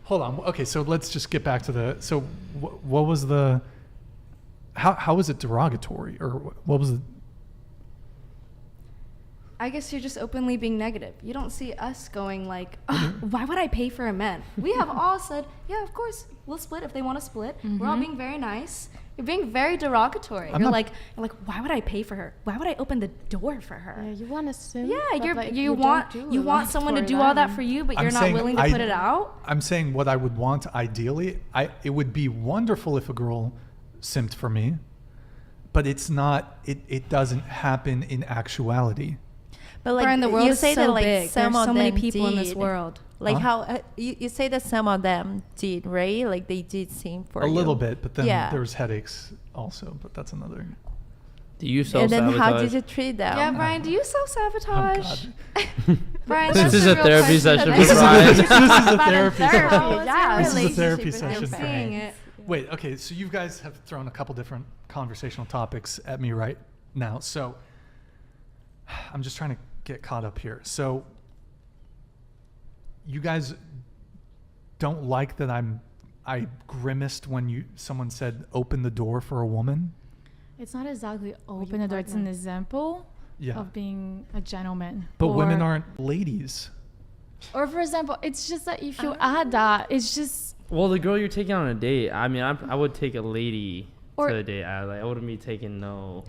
hold on. Okay, so let's just get back to the. So, what was the? How was it derogatory, or what was the? I guess you're just openly being negative. You don't see us going like, oh, why would I pay for a man? We have all said, yeah, of course, we'll split if they want to split. We're all being very nice. You're being very derogatory. You're like, why would I pay for her? Why would I open the door for her? Yeah, you want to sue. Yeah, you want someone to do all that for you, but you're not willing to put it out. I'm saying what I would want ideally. It would be wonderful if a girl simped for me, but it's not. It doesn't happen in actuality. But like Brian, the world is say so that like big. some There's of so many them people in this did. world. Like how you say that some of them did, right? Like they did sing for A you. little bit, but then there was headaches also. But that's another. Do you And then self-sabotage? how did you treat them? Yeah, Brian, do you self-sabotage? Oh, Brian, This that's is the a real therapy question. session This for is Brian. This is a about therapy session. Yeah, This is a relationship therapy is session. I'm seeing it. Wait, okay, so you guys have thrown a couple different conversational topics at me right now. So I'm just trying to get caught up here. So you guys don't like that I grimaced when someone said open the door for a woman? It's not exactly open the door. It's an example of being a gentleman. But women aren't ladies. Or for example, it's just that if you add that, it's just. Well, the girl you're taking on a date, I mean, I would take a lady Or- to a date. I wouldn't be taking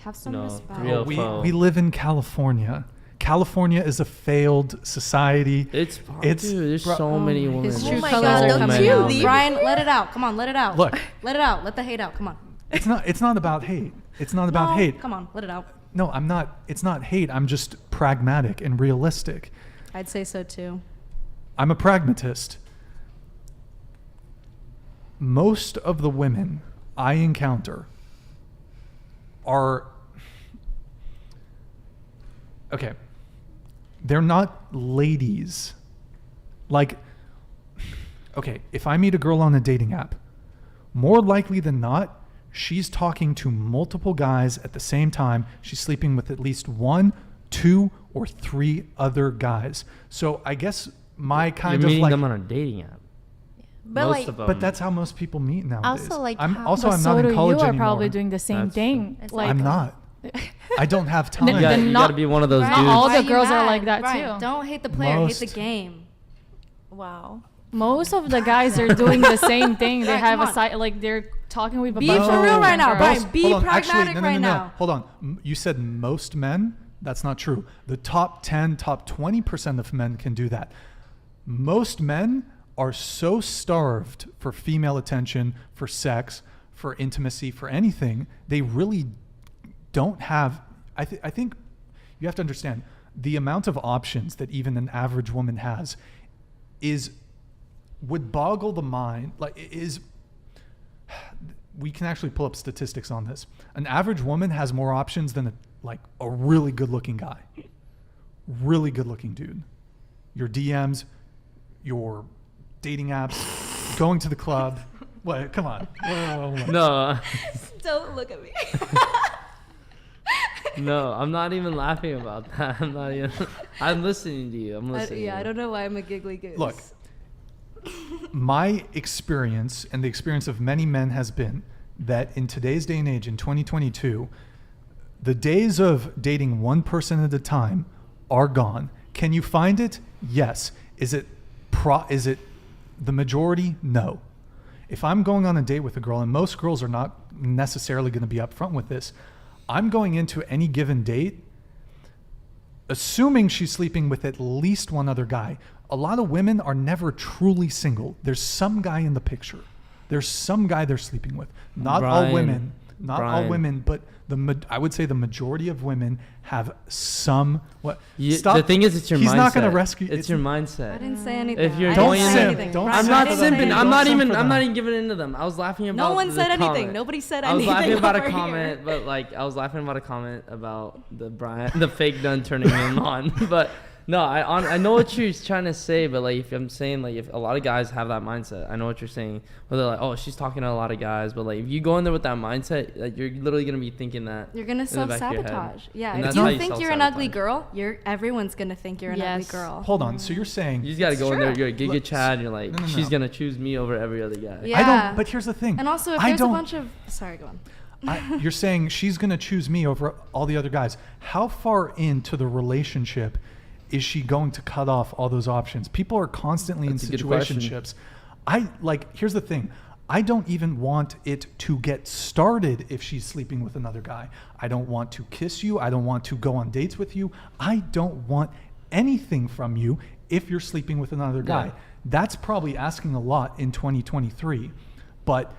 Have some respect. real We phone. live in California. California is a failed society. It's dude, there's so many women. His true my colors God, are don't coming you out. leave? Brian, let it out. Come on, let it out. Look. Let it out. Let the hate out. Come on. It's not about hate. It's not about hate. Come on, let it out. No, I'm not. It's not hate. I'm just pragmatic and realistic. I'd say so too. I'm a pragmatist. Most of the women I encounter are okay. They're not ladies. Like, okay, if I meet a girl on a dating app, more likely than not, she's talking to multiple guys at the same time. She's sleeping with at least 1, 2, or 3 other guys. So I guess my kind You're of meeting like, them on a dating app. But Most like, of them. but that's how most people meet nowadays. Also, like, I'm how- also But I'm so not do in college you are anymore. probably doing the same That's thing. true. Like, I'm not. I don't have time. You gotta not- be one of those Brian, dudes. all why the are you girls are mad? like that Brian, too. Don't hate the player, Most. hate the game. wow. Most of the guys are doing the same thing. They Right, have come a on. site like they're talking with a Be bunch for of real right different now, girls. Brian. Be Hold on. pragmatic Actually, no, right now. Hold on. You said most men. That's not true. The top 10, top 20% of men can do that. Most men are so starved for female attention, for sex, for intimacy, for anything. They really don't have. I think you have to understand the amount of options that even an average woman has would boggle the mind. We can actually pull up statistics on this. An average woman has more options than a really good-looking guy. Really good-looking dude. Your DMs, your dating apps, going to the club. What? Come on. Whoa. No, Don't look at me. no, I'm not even laughing about that. I'm not even. I'm listening to you. I'm listening. I don't know why I'm a giggly goose. Look, my experience and the experience of many men has been that in today's day and age, in 2022, the days of dating one person at a time are gone. Can you find it? Yes. Is it the majority? No. If I'm going on a date with a girl, and most girls are not necessarily going to be upfront with this, I'm going into any given date assuming she's sleeping with at least one other guy. A lot of women are never truly single. There's some guy in the picture. There's some guy they're sleeping with. Not all women. Not all women, but I would say the majority of women have some. What? Stop. The thing is, it's your mindset. He's not going to rescue. It's your mindset. I didn't say anything. If you're I didn't going say in- anything. don't Brian, simp I'm not I didn't say simping. anything. I'm not Don't even. simp for I'm not them. even giving in to them. I was laughing about. No one the said anything. comment. Nobody said I was anything. laughing about a over comment, here. but I was laughing about a comment about the fake nun turning him on. But No, I know what you're trying to say, but like if I'm saying like if a lot of guys have that mindset, I know what you're saying. Where they're like, oh, she's talking to a lot of guys, but like if you go in there with that mindset, like you're literally gonna be thinking that you're gonna in the back of your head. self-sabotage. Yeah, And if that's how you think you're an ugly self-sabotage. girl, everyone's gonna think you're an ugly Yes. girl. Hold on. So you're saying You just gotta It's go in there. true. You're a Giga Look, Chad. And you're like, no. she's gonna choose me over every other guy. Yeah. I don't. But here's the thing. And also, if I there's a don't- bunch of sorry, go on. You're saying she's going to choose me over all the other guys. How far into the relationship is she going to cut off all those options? People are constantly That's a in good question. situationships. Here's the thing. I don't even want it to get started if she's sleeping with another guy. I don't want to kiss you. I don't want to go on dates with you. I don't want anything from you if you're sleeping with another guy. Yeah. That's probably asking a lot in 2023. But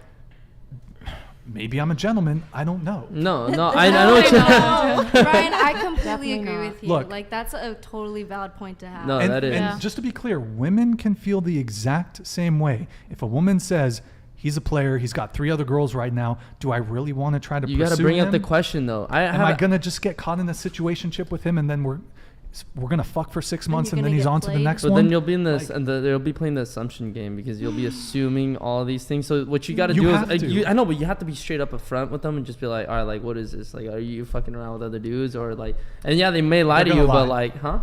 maybe I'm a gentleman. I don't know. No, I know what you're. Brian, I completely Definitely agree not. with you. Look. Like that's a totally valid point to have. No, And, that is. and Yeah. just to be clear, women can feel the exact same way. If a woman says, he's a player, he's got 3 other girls right now, do I really want to try to You pursue gotta bring him? up the question though. Am I going to just get caught in a situationship with him and then we're going to fuck for 6 months you're and then gonna he's get on to the played. next But one? then you'll be in this, Like- and they'll be playing the assumption game because you'll be assuming all these things. So what you got to You do have is, to. I know, but you have to be straight up front with them and just be like, all right, like, what is this? Like, are you fucking around with other dudes or like? And yeah, they may lie They're to you, gonna but lie. like, huh?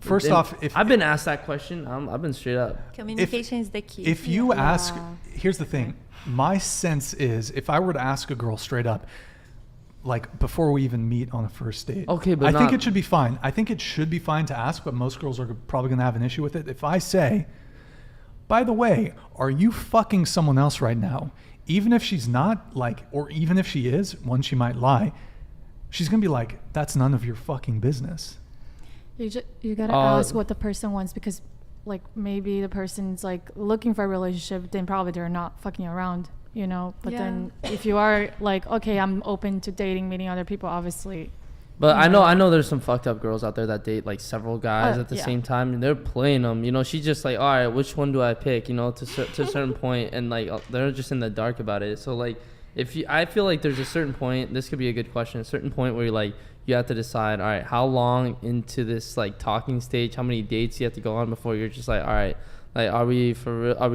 First And off, if I've been asked that question, I've been straight up. Communication is the key. if you ask, Yeah. here's the thing. My sense is if I were to ask a girl straight up, like before we even meet on a first date. Okay, but I think not- it should be fine. I think it should be fine to ask, but most girls are probably going to have an issue with it. If I say, by the way, are you fucking someone else right now? Even if she's not, like, or even if she is, one, she might lie. She's going to be like, that's none of your fucking business. You gotta ask what the person wants because, like, maybe the person's like looking for a relationship, then probably they're not fucking around, you know. But Yeah. then if you are like, okay, I'm open to dating, meeting other people, obviously. But I know there's some fucked up girls out there that date like several guys at the yeah. same time, and they're playing them. You know, she's just like, all right, which one do I pick? You know, to a certain point, and like they're just in the dark about it. So like, I feel like there's a certain point. This could be a good question. A certain point where you're like, you have to decide, all right, how long into this like talking stage, how many dates you have to go on before you're just like, all right, like are we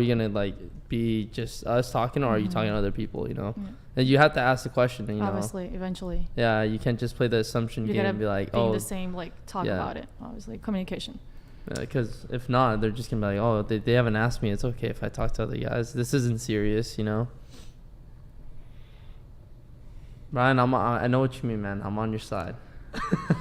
gonna like be just us talking, or are you talking to other people? You know, and you have to ask the question. You know, Obviously, eventually, yeah, you can't just play the assumption you game gotta and be like, be in oh, the same like talk yeah. about it. Obviously, communication. because if not, they're just gonna be like, oh, they haven't asked me. It's okay if I talk to other guys. This isn't serious, you know. Brian, I know what you mean, man. I'm on your side.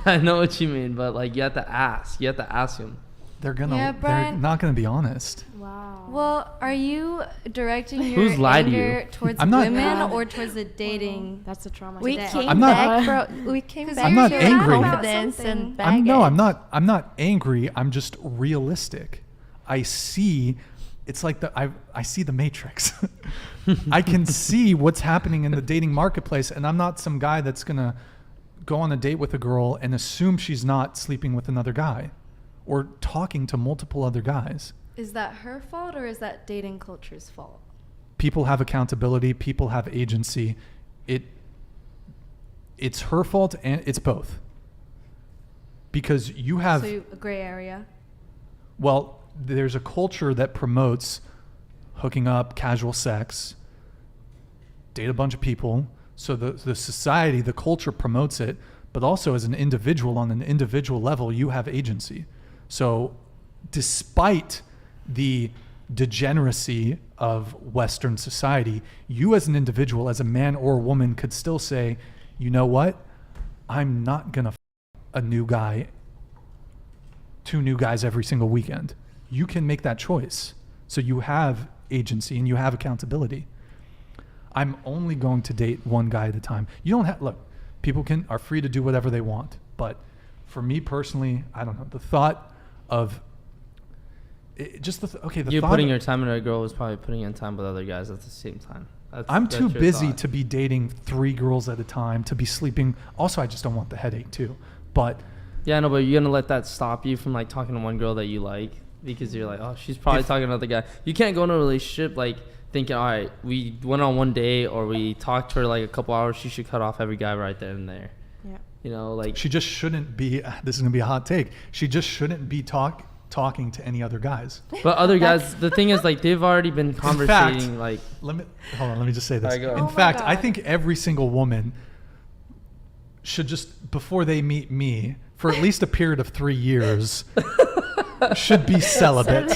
I know what you mean, but like you have to ask. You have to ask him. They're Yeah, they're Brian. not gonna be honest. Wow. Well, are you directing your Who's lied to you? anger towards I'm not- women Yeah. or towards the dating? That's a trauma. We today. came I'm not- back, bro. We came 'Cause back. I'm not with angry. confidence Something. and baggage. I'm not angry. I'm just realistic. I see, it's like I see the Matrix. I can see what's happening in the dating marketplace, and I'm not some guy that's gonna go on a date with a girl and assume she's not sleeping with another guy or talking to multiple other guys. Is that her fault or is that dating culture's fault? People have accountability, people have agency. It's her fault and it's both. Because you have So a gray area. well, there's a culture that promotes hooking up, casual sex, date a bunch of people. So the society, the culture promotes it, but also as an individual, on an individual level, you have agency. So despite the degeneracy of Western society, you as an individual, as a man or a woman, could still say, you know what? I'm not going to a new guy, 2 new guys every single weekend. You can make that choice. So you have agency and you have accountability. I'm only going to date one guy at a time. You don't have, look, people are free to do whatever they want. But for me personally, I don't know. The thought of, the You're thought putting of- your time into a girl who's probably putting in time with other guys at the same time. I'm That's too your busy thought. to be dating 3 girls at a time, to be sleeping. Also, I just don't want the headache too. But Yeah, no, but you're gonna let that stop you from like talking to one girl that you like because you're like, oh, she's probably talking to another guy. You can't go in a relationship like thinking, all right, we went on one day or we talked to her like a couple hours. She should cut off every guy right then and there. Yeah. You know, like She just shouldn't be. This is gonna be a hot take. She just shouldn't be talking to any other guys. but other guys, the thing is like they've already been conversating like Let me just say this. Alright, go. In Oh my fact, I God. think every single woman should just, before they meet me, for at least a period of 3 years, should be celibate.